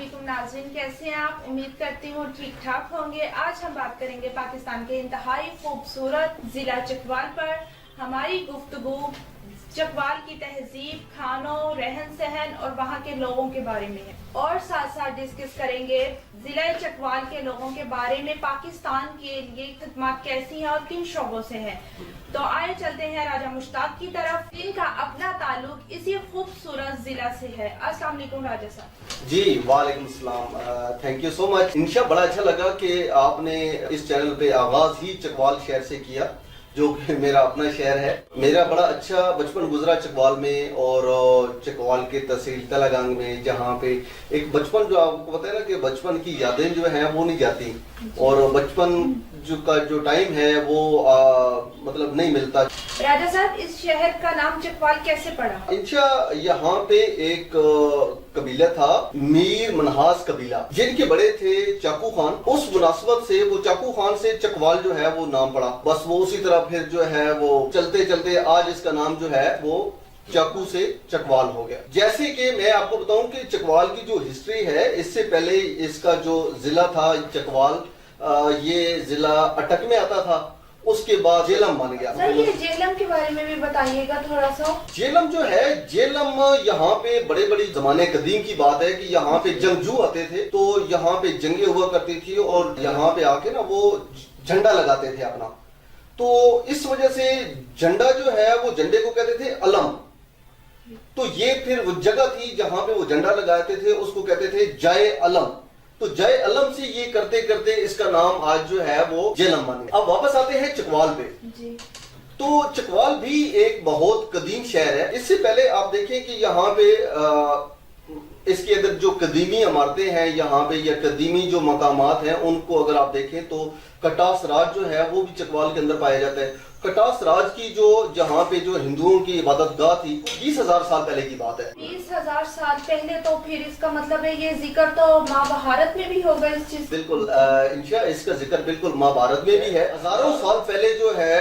अस्सलामुअलैकुम नाज़रीन, कैसे हैं आप? उम्मीद करती हूँ ठीक ठाक होंगे। आज हम बात करेंगे पाकिस्तान के इंतहाई खूबसूरत ज़िला चकवाल पर। हमारी गुफ्तगू चकवाल की तहजीब, खानों, रहन सहन और वहाँ के लोगों के बारे में है, और साथ साथ डिस्कस करेंगे ज़िला चकवाल के लोगों के बारे में, पाकिस्तान के लिए खिदमत कैसी हैं और किन शोबों से हैं। तो आए चलते हैं राजा मुश्ताक की तरफ, जिनका अपना ताल्लुक इसी खूबसूरत जिला से है। अस्सलाम वालेकुम राजा साहब। जी वालेकुम सलाम, थैंक यू सो मच। इंशा बड़ा अच्छा लगा कि आपने इस चैनल पे आगाज ही चकवाल शहर से किया, जो कि मेरा अपना शहर है। मेरा बड़ा अच्छा बचपन गुजरा चकवाल में, और चकवाल के तहसील तलागंग में, जहाँ पे एक बचपन जो आपको पता है ना कि बचपन की यादें जो हैं वो नहीं जाती, और बचपन जो टाइम है वो मतलब नहीं मिलता। राजा साहब, इस शहर का नाम चकवाल कैसे पड़ा? इंशा यहाँ पे एक कबीला था, मीर मनहास कबीला, जिनके बड़े थे चाकू खान। उस मुनासबत से वो चाकू खान से चकवाल जो है वो नाम पड़ा। बस वो उसी तरह फिर जो है वो चलते चलते आज इसका नाम जो है वो चाकू से चकवाल हो गया। जैसे कि मैं आपको बताऊं कि चकवाल की जो हिस्ट्री है, इससे पहले इसका जो जिला था चकवाल, ये जिला अटक में आता था, उसके बाद जेलम बन गया। सर, ये जेलम के बारे में भी बताइएगा थोड़ा सा। जेलम जो है, जेलम यहाँ पे बड़े बड़ी जमाने कदीम की बात है कि यहाँ पे जंगजू आते थे, तो यहाँ पे जंगे हुआ करती थी, और यहाँ पे आके ना वो झंडा लगाते थे अपना। तो इस वजह से झंडा जो है वो झंडे को कहते थे अलम। तो ये फिर वो जगह थी जहाँ पे वो झंडा लगाते थे, उसको कहते थे जाए अलम। तो जय अलम से ये करते करते इसका नाम आज जो है वो जेलम बन गया। अब वापस आते हैं चकवाल पे जी। तो चकवाल भी एक बहुत कदीम शहर है। इससे पहले आप देखें कि यहाँ पे इसके अंदर जो कदीमी इमारतें हैं यहाँ पे, या कदीमी जो मकामात हैं, उनको अगर आप देखें तो कटास राज जो है वो भी चकवाल के अंदर पाया जाता है। कटास राज की जो जहाँ पे जो हिंदुओं की इबादत गाह थी, 20,000 साल पहले की बात है। 20,000 साल पहले, तो फिर इसका मतलब है ये जिक्र तो महाभारत में भी होगा इस चीज। बिल्कुल इंशा, इसका जिक्र बिल्कुल महाभारत में भी है। हजारों साल पहले जो है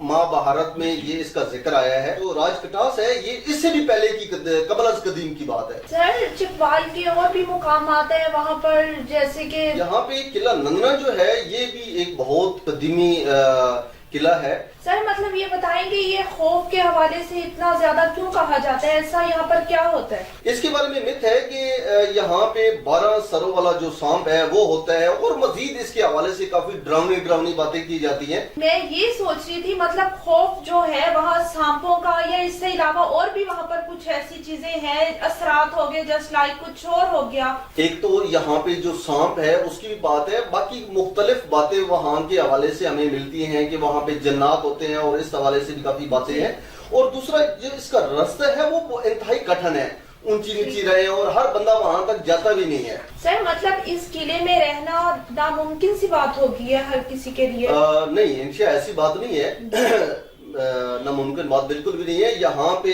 महाभारत में ये इसका जिक्र आया है। जो राज कटास है ये इससे भी पहले की कबल अज़ कदीम की बात है। सर, चकवाल के और भी मुकाम आते हैं वहाँ पर, जैसे कि यहाँ पे किला नंदना जो है ये भी एक बहुत कदीमी किला है। सर, मतलब ये बताएंगे ये खौफ के हवाले से इतना ज्यादा क्यों कहा जाता है, ऐसा यहाँ पर क्या होता है? इसके बारे में मिथ है कि यहाँ पे 12 सरों वाला जो सांप है वो होता है, और मजीद इसके हवाले से काफी डरावनी बातें की जाती हैं। मैं ये सोच रही थी, मतलब खौफ जो है वहाँ सांपों का, या इससे अलावा और भी वहाँ पर कुछ ऐसी चीजें हैं, असरात हो गए, जस्ट लाइक कुछ और हो गया? एक तो यहाँ पे जो सांप है उसकी भी बात है, बाकी मुख्तलिफ बातें वहाँ के हवाले से हमें मिलती हैं कि वहाँ पे जन्नात होते हैं, और इस हवाले से भी काफी बातें हैं। और दूसरा जो इसका रास्ता है वो इंतहाई कठिन है, ऊंची नीची रहे, और हर बंदा वहां तक जाता भी नहीं है। सर, मतलब इस किले में रहना नामुमकिन सी बात होगी है हर किसी के लिए? नहीं इंशा, ऐसी बात नहीं है। नामुमकिन बात बिल्कुल भी नहीं है। यहाँ पे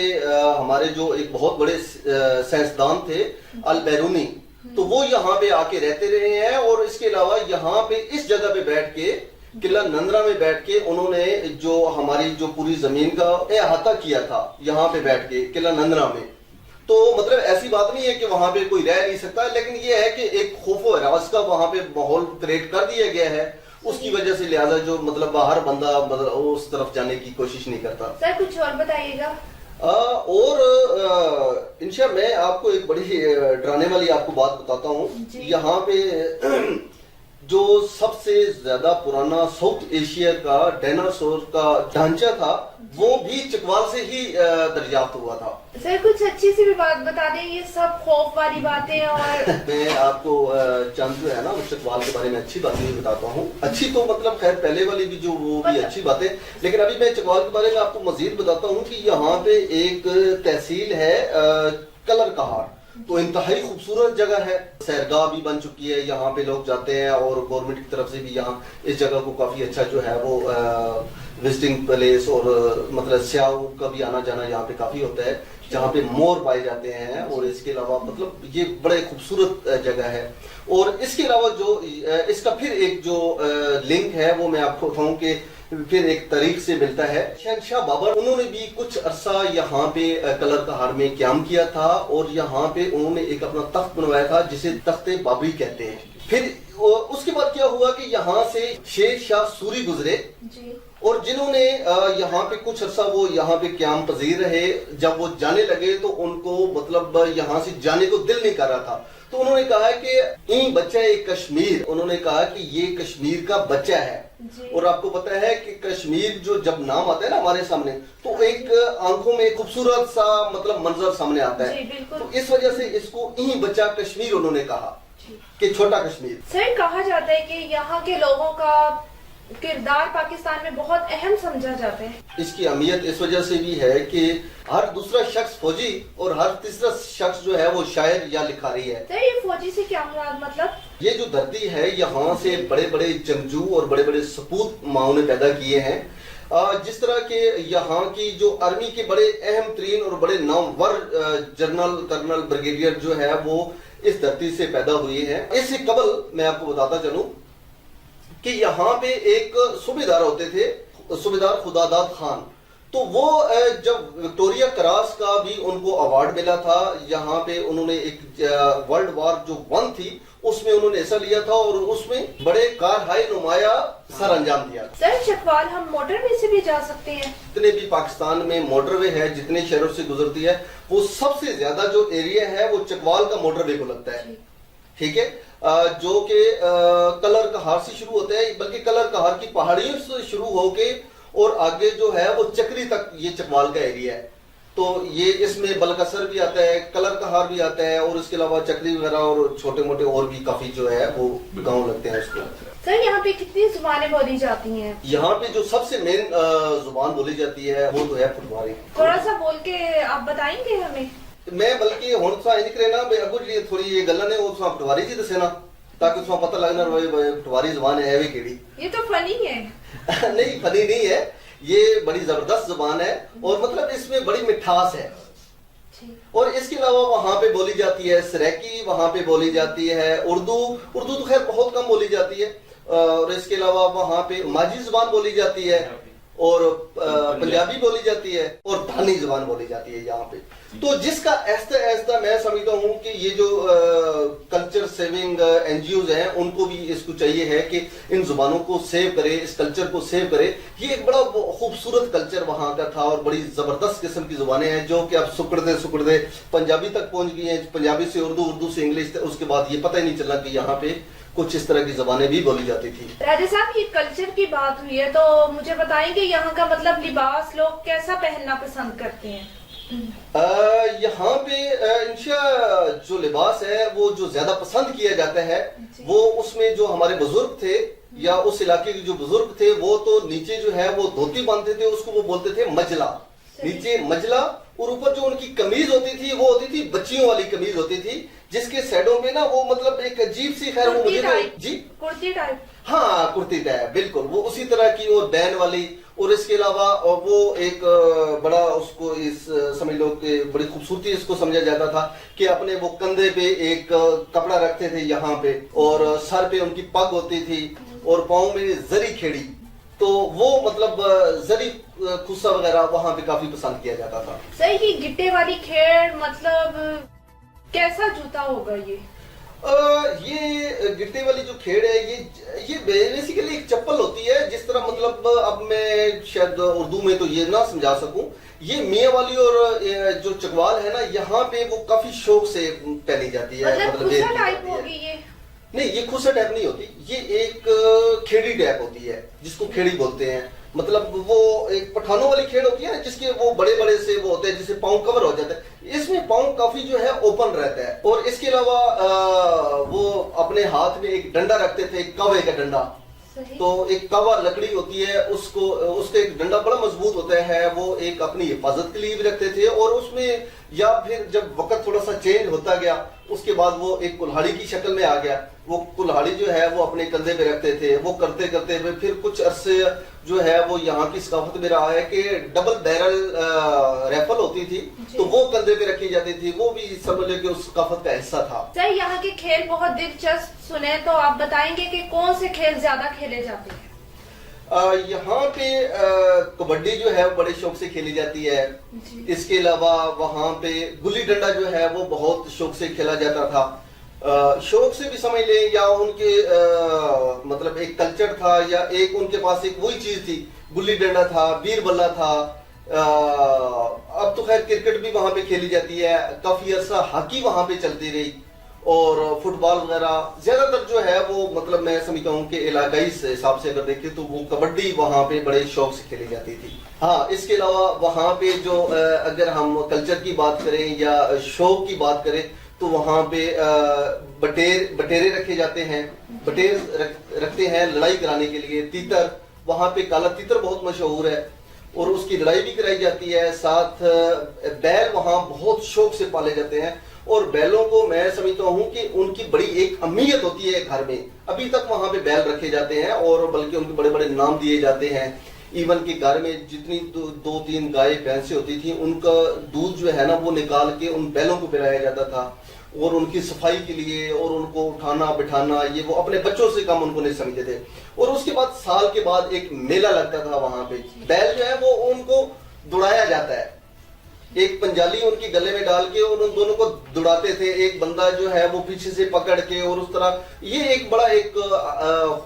हमारे जो एक बहुत बड़े साइंसदान थे अल बैरूनी, तो वो यहाँ पे आके रहते रहे हैं, और इसके अलावा यहाँ पे इस जगह पे बैठ के, किला नंदरा में बैठ के, उन्होंने जो हमारी जो पूरी जमीन का अहाता किया था यहाँ पे बैठ के किला नंदरा में। तो मतलब ऐसी बात नहीं है कि वहां पे कोई रह नहीं सकता, लेकिन ये है कि एक खौफ व हरास का वहां पे माहौल क्रिएट कर दिया गया है। उसकी वजह से लिहाजा जो मतलब बाहर बंदा मतलब उस तरफ जाने की कोशिश नहीं करता। सर, कुछ और बताइएगा। और इंशा, मैं आपको एक बड़ी डराने वाली आपको बात बताता हूँ। यहाँ पे जो सबसे ज्यादा पुराना साउथ एशिया का डायनासोर का ढांचा था, वो भी चकवाल से ही दरियाफ्त हुआ था। सर, कुछ अच्छी सी भी बात बता दें, ये सब खौफ वाली बातें। और मैं आपको चंद जो है ना चकवाल के बारे में अच्छी बातें भी बताता हूँ। अच्छी तो मतलब खैर पहले वाली भी जो वो भी अच्छी बातें, लेकिन अभी मैं चकवाल के बारे में आपको मजीद बताता हूँ कि यहाँ पे एक तहसील है कलर कहार, तो इंतहाई खूबसूरत जगह है। सैरगाह भी बन चुकी है, यहाँ पे लोग जाते हैं, और गवर्नमेंट की तरफ से भी यहाँ इस जगह को काफी अच्छा जो है वो विजिटिंग प्लेस, और मतलब सियाहों का भी आना जाना यहाँ पे काफी होता है, जहाँ पे मोर पाए जाते हैं। और इसके अलावा मतलब ये बड़े खूबसूरत जगह है। और इसके अलावा जो इसका फिर एक जो लिंक है वो मैं आपको बताऊं कि फिर एक तारीख से मिलता है। शहनशाह बाबर उन्होंने भी कुछ अरसा यहाँ पे कलर कहार में क्याम किया था और यहाँ पे उन्होंने एक अपना तख्त बनवाया था जिसे तख्ते बाबरी कहते हैं। फिर उसके बाद क्या हुआ कि यहाँ से शेर शाह सूरी गुजरे जी। और जिन्होंने यहाँ पे कुछ अरसा वो यहाँ पे क्याम पजीर रहे। जब वो जाने लगे तो उनको मतलब यहाँ से जाने को दिल नहीं कर रहा था, तो उन्होंने कहा कि ये बच्चा है कश्मीर, उन्होंने कहा कि ये कश्मीर का बच्चा है जी। और आपको पता है कि कश्मीर जो जब नाम आता है ना हमारे सामने तो एक आंखों में खूबसूरत सा मतलब मंजर सामने आता है। जी, बिल्कुल। तो इस वजह से इसको यही बच्चा कश्मीर उन्होंने कहा कि छोटा कश्मीर। सर कहा जाता है कि यहाँ के लोगों का किरदार पाकिस्तान में बहुत अहम समझा जाता है। इसकी अहमियत इस वजह से भी है कि हर दूसरा शख्स फौजी और हर तीसरा शख्स जो है वो शायर या लिखारी है। सर ये फौजी से क्या मुराद मतलब? ये जो धरती है यहाँ से बड़े बड़े जंगजू और बड़े बड़े सपूत माओ ने पैदा किए हैं। जिस तरह के यहाँ की जो आर्मी के बड़े अहम तरीन और बड़े नामवर जनरल कर्नल ब्रिगेडियर जो है वो इस धरती से पैदा हुए हैं। इससे कबल मैं आपको बताता चलूं कि यहाँ पे एक सूबेदार होते थे, सूबेदार खुदादाद खान। तो वो जब विक्टोरिया क्रॉस का भी उनको अवार्ड मिला था, यहाँ पे उन्होंने एक वर्ल्ड वार जो 1 थी उसमें उन्होंने हिस्सा लिया था और उसमें बड़े कारहाय नुमाया सर अंजाम दिया। सर चकवाल हम मोटरवे से भी जा सकते हैं? जितने भी पाकिस्तान में मोटरवे है, जितने शहरों से गुजरती है, वो सबसे ज्यादा जो एरिया है वो चकवाल का मोटरवे को लगता है। ठीक है, जो कि कलर कहार से शुरू होता है, बल्कि कलर कहार की पहाड़ियों से शुरू होके और आगे जो है वो चक्री तक ये चकवाल का एरिया है। तो ये इसमें बलकसर भी आता है, कलर कहार भी आता है और इसके अलावा चक्री वगैरह और छोटे मोटे और भी काफी जो है वो गांव लगते हैं उसको। सर यहाँ पे कितनी जुबानें बोली जाती हैं? यहाँ पे जो सबसे मेन जुबान बोली जाती है वो तो है फुटवारी। थोड़ा सा बोल के आप बताएंगे हमें? मैं बल्कि हुण सा इंज करे ना भाई अगो जी थोड़ी ये गल्लां ने वो तुसां पटवारी जी दसे ना ताकि तुसां पता लगना भाई पटवारी जुबान है वे केड़ी। ये तो फनी है। नहीं फनी नहीं है, ये बड़ी जबरदस्त जुबान है और मतलब इसमें बड़ी मिठास है। और इसके अलावा वहाँ पे बोली जाती है सरेकी, वहाँ पे बोली जाती है उर्दू तो खैर बहुत कम बोली जाती है। और इसके अलावा वहाँ पे माझी जुबान बोली जाती है और पंजाबी बोली जाती है और धानी जुबान बोली जाती है यहाँ पे। तो जिसका ऐसा ऐसा मैं समझता हूँ कि ये जो कल्चर सेविंग एनजीओज हैं उनको भी इसको चाहिए है कि इन जुबानों को सेव करे, इस कल्चर को सेव करे। ये एक बड़ा खूबसूरत कल्चर वहाँ का था और बड़ी जबरदस्त किस्म की जुबानें हैं जो कि अब सुकड़ते पंजाबी तक पहुंच गई हैं। पंजाबी से उर्दू, उर्दू से इंग्लिश, उसके बाद ये पता ही नहीं चला कि यहाँ पे कुछ इस तरह की जबानें भी बोली जाती थी। राजा साहब ये कल्चर की बात हुई है तो मुझे बताएंगे यहाँ का मतलब लिबास लोग कैसा पहनना पसंद करते हैं? यहाँ पे इंशा जो लिबास है वो जो ज्यादा पसंद किया जाता है वो उसमें जो हमारे बुजुर्ग थे या उस इलाके के जो बुजुर्ग थे वो तो नीचे जो है वो धोती बांधते थे, उसको वो बोलते थे मजला। नीचे मजला और ऊपर जो उनकी कमीज होती थी वो होती थी बच्चियों वाली कमीज होती थी जिसके साइडों में ना वो मतलब एक अजीब सी खैर वो मुझे जी कुर्ती टाइप, हाँ कुर्ती टाइप बिल्कुल वो उसी तरह की वो बैन वाली। और इसके अलावा वो एक बड़ा उसको इस समझ लो कि बड़ी खूबसूरती इसको समझा जाता था कि अपने वो कंधे पे एक कपड़ा रखते थे यहाँ पे और सर पे उनकी पग होती थी और पाँव में जरी खेड़ी। तो वो मतलब जरी खुस्सा वगैरह वहाँ पे काफी पसंद किया जाता था। सर ये गिट्टे वाली खेड़ मतलब कैसा जूता होगा ये? ये गिट्टे वाली जो खेड़ है ये बेसिकली एक चप्पल होती है। जिस तरह मतलब अब मैं शायद उर्दू में तो ये ना समझा सकूं, ये मियाँ वाली और जो चकवाल है ना यहाँ पे वो काफी शौक से पहनी जाती है। मतलब खुस्सा टाइप होगी ये? नहीं ये खुस्सा टाइप नहीं होती, ये एक खेड़ी टाइप होती है जिसको खेड़ी बोलते हैं। मतलब वो एक पठानों वाली खेड़ होती है ना जिसके वो बड़े बड़े से वो होते हैं जिससे पाँव कवर हो जाता है। इसमें पाँव काफी जो है ओपन रहता है। और इसके अलावा वो अपने हाथ में एक डंडा रखते थे, कवे का डंडा। तो एक कवा लकड़ी होती है उसको उसका एक डंडा बड़ा मजबूत होता है, वो एक अपनी हिफाजत के लिए भी रखते थे। और उसमें या फिर जब वक्त थोड़ा सा चेंज होता गया उसके बाद वो एक कुल्हाड़ी की शक्ल में आ गया। वो कुल्हाड़ी जो है वो अपने कंधे पे रखते थे। वो करते करते हुए फिर कुछ अरसे जो है वो यहाँ की सकाफत में रहा है कि डबल बैरल राइफल होती थी तो वो कंधे पे रखी जाती थी। वो भी समझ लो कि उस सकाफत का हिस्सा था। सर यहाँ के खेल बहुत दिलचस्प सुने तो आप बताएंगे कि कौन से खेल ज्यादा खेले जाते हैं? یہاں پہ کبڈی جو ہے بڑے شوق سے کھیلی جاتی ہے. اس کے علاوہ وہاں پہ گلی ڈنڈا جو ہے وہ بہت شوق سے کھیلا جاتا تھا. شوق سے بھی سمجھ لیں یا ان کے مطلب ایک کلچر تھا یا ایک ان کے پاس ایک وہی چیز تھی. گلی ڈنڈا تھا, بیر بلا تھا. اب تو خیر کرکٹ بھی وہاں پہ کھیلی جاتی ہے. کافی عرصہ ہاکی وہاں پہ چلتی رہی اور فٹ بال وغیرہ. زیادہ تر جو ہے وہ مطلب میں سمجھتا ہوں کہ علاقائی حساب سے اگر دیکھیں تو وہ کبڈی وہاں پہ بڑے شوق سے کھیلی جاتی تھی. ہاں اس کے علاوہ وہاں پہ جو اگر ہم کلچر کی بات کریں یا شوق کی بات کریں تو وہاں پہ بٹیرے رکھے جاتے ہیں. بٹیر رکھتے ہیں لڑائی کرانے کے لیے. تیتر, وہاں پہ کالا تیتر بہت مشہور ہے اور اس کی لڑائی بھی کرائی جاتی ہے. ساتھ بیل وہاں بہت شوق سے پالے جاتے ہیں اور بیلوں کو میں سمجھتا ہوں کہ ان کی بڑی ایک اہمیت ہوتی ہے گھر میں. ابھی تک وہاں پہ بیل رکھے جاتے ہیں اور بلکہ ان کے بڑے بڑے نام دیے جاتے ہیں. ایون کہ گھر میں جتنی 2-3 گائے بھینسیں ہوتی تھیں ان کا دودھ جو ہے نا وہ نکال کے ان بیلوں کو پلایا جاتا تھا اور ان کی صفائی کے لیے اور ان کو اٹھانا بٹھانا یہ وہ اپنے بچوں سے کم ان کو نہیں سمجھتے تھے. اور اس کے بعد سال کے بعد ایک میلہ لگتا تھا وہاں پہ. بیل جو ہے وہ ان کو دوڑایا جاتا ہے. ایک پنجالی ان کی گلے میں ڈال کے اور ان دونوں کو دوڑاتے تھے. ایک بندہ جو ہے وہ پیچھے سے پکڑ کے اور اس طرح یہ ایک بڑا ایک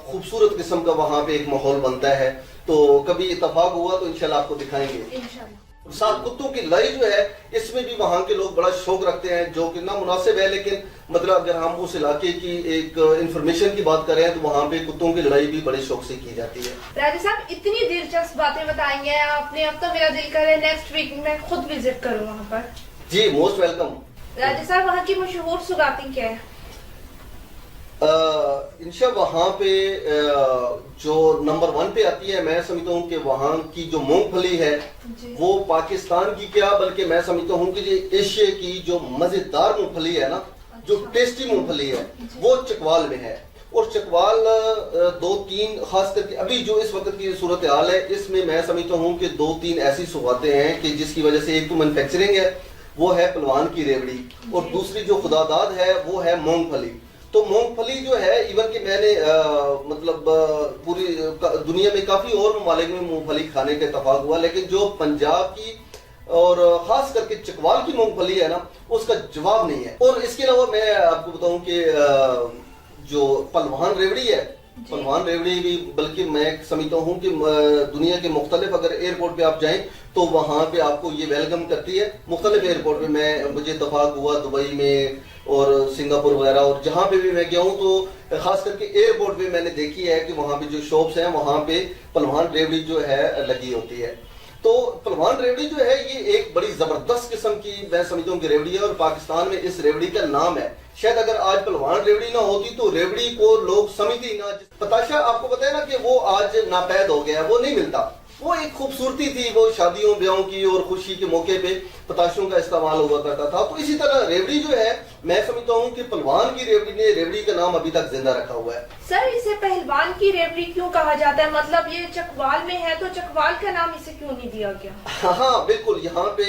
خوبصورت قسم کا وہاں پہ ایک ماحول بنتا ہے. تو کبھی اتفاق ہوا تو انشاءاللہ آپ کو دکھائیں گے. ساتھ کتوں کی لڑائی جو ہے اس میں بھی وہاں کے لوگ بڑا شوق رکھتے ہیں جو کہ نامناسب ہے, لیکن مطلب اگر ہم اس علاقے کی ایک انفارمیشن کی بات کریں تو وہاں پہ کتوں کی لڑائی بھی بڑے شوق سے کی جاتی ہے. راجہ صاحب اتنی دلچسپ باتیں بتائیں گے آپ نے, اب تو میرا دل کرے نیکسٹ ویک میں خود وزٹ کروں وہاں پر. جی موسٹ ویلکم. راجہ صاحب وہاں کی مشہور سوغاتیں کیا ہے؟ انشاء وہاں پہ جو نمبر 1 پہ آتی ہے میں سمجھتا ہوں کہ وہاں کی جو مونگ پھلی ہے وہ پاکستان کی کیا بلکہ میں سمجھتا ہوں کہ ایشیا کی جو مزیدار مونگ پھلی ہے نا, جو ٹیسٹی مونگ پھلی ہے وہ چکوال میں ہے. اور چکوال 2-3 خاص کر کے ابھی جو اس وقت کی صورتحال ہے اس میں سمجھتا ہوں کہ 2-3 ایسی سوغاتیں ہیں کہ جس کی وجہ سے ایک تو مینوفیکچرنگ ہے وہ ہے پلوان کی ریوڑی اور دوسری جو خداداد ہے وہ ہے مونگ پھلی. تو مونگ پھلی جو ہے ایون کہ میں نے مطلب پوری دنیا میں کافی اور ممالک میں مونگ پھلی کھانے کا اتفاق ہوا, لیکن جو پنجاب کی اور خاص کر کے چکوال کی مونگ پھلی ہے نا اس کا جواب نہیں ہے. اور اس کے علاوہ میں آپ کو بتاؤں کہ جو پلوان ریوڑی ہے, پلوان ریوڑی بھی بلکہ میں سمجھتا ہوں کہ دنیا کے مختلف اگر ایئرپورٹ پہ آپ جائیں تو وہاں پہ آپ کو یہ ویلکم کرتی ہے. مختلف ایئرپورٹ پہ مجھے اتفاق ہوا دبئی میں اور سنگاپور وغیرہ اور جہاں پہ بھی میں گیا ہوں تو خاص کر کے ایئرپورٹ پہ میں نے دیکھی ہے کہ وہاں پہ جو شاپس ہیں وہاں پہ پلوان ریوڑی جو ہے لگی ہوتی ہے. تو پلوان ریوڑی جو ہے یہ ایک بڑی زبردست قسم کی میں سمجھتا ہوں کہ ریوڑی ہے اور پاکستان میں اس ریوڑی کا نام ہے. شاید اگر آج پلوان ریوڑی نہ ہوتی تو ریوڑی کو لوگ سمجھتے ہی نہ. پتاشا آپ کو پتہ ہے نا کہ وہ آج ناپید ہو گیا ہے, وہ نہیں ملتا. وہ ایک خوبصورتی تھی, وہ شادیوں بیاہوں کی اور خوشی کے موقع پہ پتاشوں کا استعمال ہوا کرتا تھا. تو اسی طرح ریوڑی جو ہے میں سمجھتا ہوں کہ پلوان کی ریوڑی نے ریوڑی کا نام ابھی تک زندہ رکھا ہوا ہے. سر اسے پہلوان کی ریوڑی کیوں کہا جاتا ہے؟ مطلب یہ چکوال میں ہے تو چکوال کا نام اسے کیوں نہیں دیا گیا؟ ہاں بالکل, یہاں پہ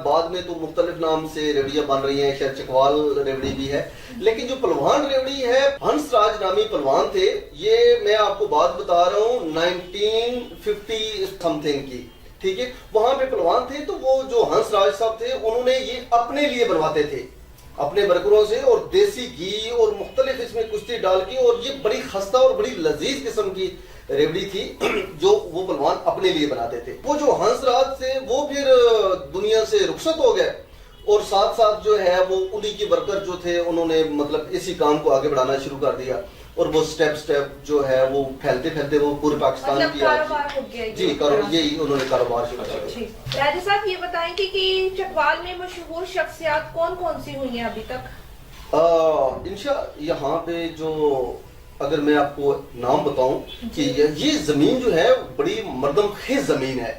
بعد میں تو مختلف نام سے ریوڑیاں بن رہی ہیں, شاید چکوال ریوڑی بھی ہے, لیکن جو پلوان ریوڑی ہے ہنس راج نامی پلوان تھے. یہ میں آپ کو بات بتا رہا ہوں 1950 سم تھنگ کی, ٹھیک ہے. وہاں پہ پلوان تھے تو وہ جو ہنس راج صاحب تھے انہوں نے یہ اپنے لیے بنواتے تھے اپنے برکروں سے اور دیسی گھی اور مختلف اس میں کشتی ڈال کے, اور یہ بڑی خستہ اور بڑی لذیذ قسم کی ریوڑی تھی جو وہ پلوان اپنے لیے بناتے تھے. وہ جو ہنس راج سے وہ پھر دنیا سے رخصت ہو گئے اور ساتھ ساتھ جو ہے وہ انہی کے ورکر جو تھے انہوں نے مطلب اسی کام کو آگے بڑھانا شروع کر دیا اور وہ سٹیپ جو ہے وہ پھیلتے پھیلتے وہ پورے پاکستان کی جی یہی انہوں نے کاروبار شروع کیا. راجہ صاحب یہ بتائیں کہ چکوال میں مشہور شخصیات کون کون سی ہوئی ہیں ابھی تک؟ انشاء یہاں پہ جو اگر میں آپ کو نام بتاؤں کہ یہ زمین جو ہے بڑی مردم خیز زمین ہے.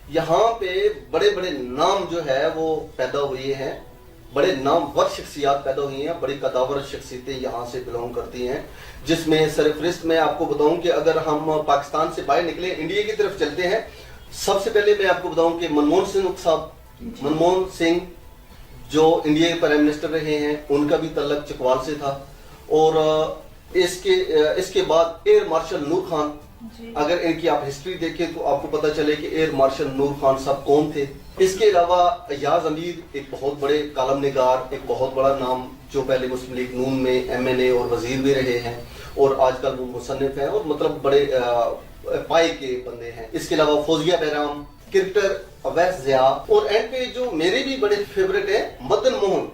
یہاں پہ بڑے بڑے نام جو ہے وہ پیدا ہوئے ہیں, بڑے نامور شخصیات پیدا ہوئی ہیں, بڑی قداور شخصیتیں یہاں سے بلونگ کرتی ہیں, جس میں سرفہرست میں آپ کو بتاؤں کہ اگر ہم پاکستان سے باہر نکلے انڈیا کی طرف چلتے ہیں, سب سے پہلے میں آپ کو بتاؤں کہ منموہن سنگھ صاحب, منموہن سنگھ جو انڈیا کے پرائم منسٹر رہے ہیں ان کا بھی تعلق چکوال سے تھا. اور اس کے بعد ایئر مارشل نور خان جی اگر ان کی آپ ہسٹری دیکھیں تو آپ کو پتہ چلے کہ ایئر مارشل نور خان صاحب کون تھے. اس کے علاوہ ایاز امیر ایک بہت بڑے کالم نگار، ایک بہت بڑا نام، جو پہلے مسلم لیگ نون میں MNA اور وزیر بھی رہے ہیں اور آج کل وہ مصنف ہیں اور مطلب بڑے پائے کے بندے ہیں. اس کے علاوہ فوزیہ بہرام، کرکٹر اویس ضیاء، اور اینڈ پہ جو میرے بھی بڑے فیوریٹ ہیں مدن موہن.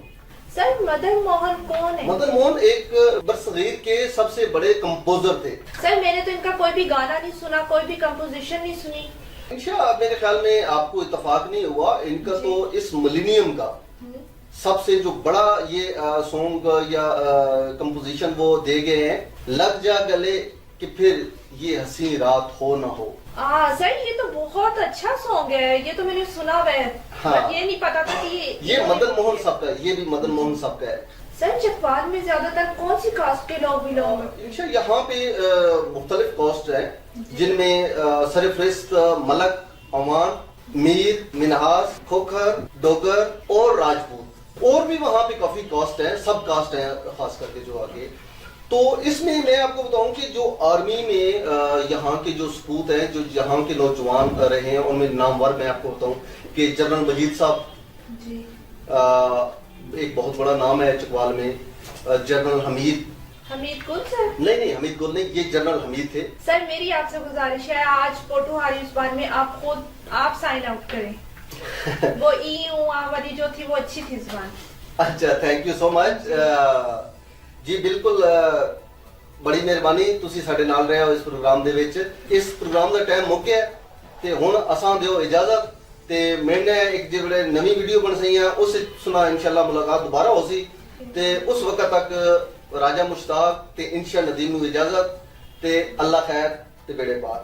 سر مدن موہن کون ہے؟ مدن موہن ایک برصغیر کے سب سے بڑے کمپوزر تھے. سر میں نے تو ان کا کوئی بھی گانا نہیں سنا، کوئی بھی کمپوزیشن نہیں سنی. انشاءاللہ میرے خیال میں آپ کو اتفاق نہیں ہوا، ان کا تو اس ملینیم کا سب سے جو بڑا یہ سونگ یا کمپوزیشن وہ دے گئے ہیں، لگ جا گلے کہ پھر یہ حسین رات ہو نہ ہو. سر یہ تو بہت اچھا سانگ ہے، یہ تو میں نے سنا ہوا ہے. یہ نہیں پتا تھا کہ یہ مدن موہن صاحب کا ہے، یہ بھی مدن موہن صاحب کا ہے. سر چکوال میں زیادہ تر کون سی کاسٹ کے لوگ بلونگ ہیں؟ انشاءاللہ یہاں پہ مختلف کاسٹ ہیں جن میں سرفرست، ملک، عوان، میر، منہاس، کھوکھر، ڈوگر اور راجپوت، اور بھی وہاں پہ کافی کاسٹ ہیں، سب کاسٹ ہیں خاص کر کے جو آگے. تو اس میں میں آپ کو بتاؤں کہ جو آرمی میں یہاں کے جو سپوت ہیں، جو یہاں کے نوجوان رہے ہیں، ان میں نامور میں آپ کو بتاؤں کہ جنرل مجید صاحب جی ایک بہت بڑا نام ہے چکوال میں. جنرل حمید گل سر؟ نہیں حمید گل نہیں، یہ جنرل حمید تھے. سر میری آپ سے گزارش ہے آج پوٹوہاری زبان میں آپ سائن آؤٹ کریں. وہ ای والی جو تھی وہ اچھی تھی زبان. اچھا تھینک یو سو مچ. جی بالکل بڑی مہربانی تسی ساڈے نال رہے ہو اس پروگرام دے وچ. اس پروگرام دا ٹائم مک گیا تے ہن اساں دیو اجازت تے ملنے ایک جڑے نوی ویڈیو بن سئی ہے اس سنا انشاءاللہ ملاقات دوبارہ ہو سی. تے اس وقت تک راجہ مشتاق تے انشاء ندیم نو اجازت تے اللہ خیر تے بیڑے پار.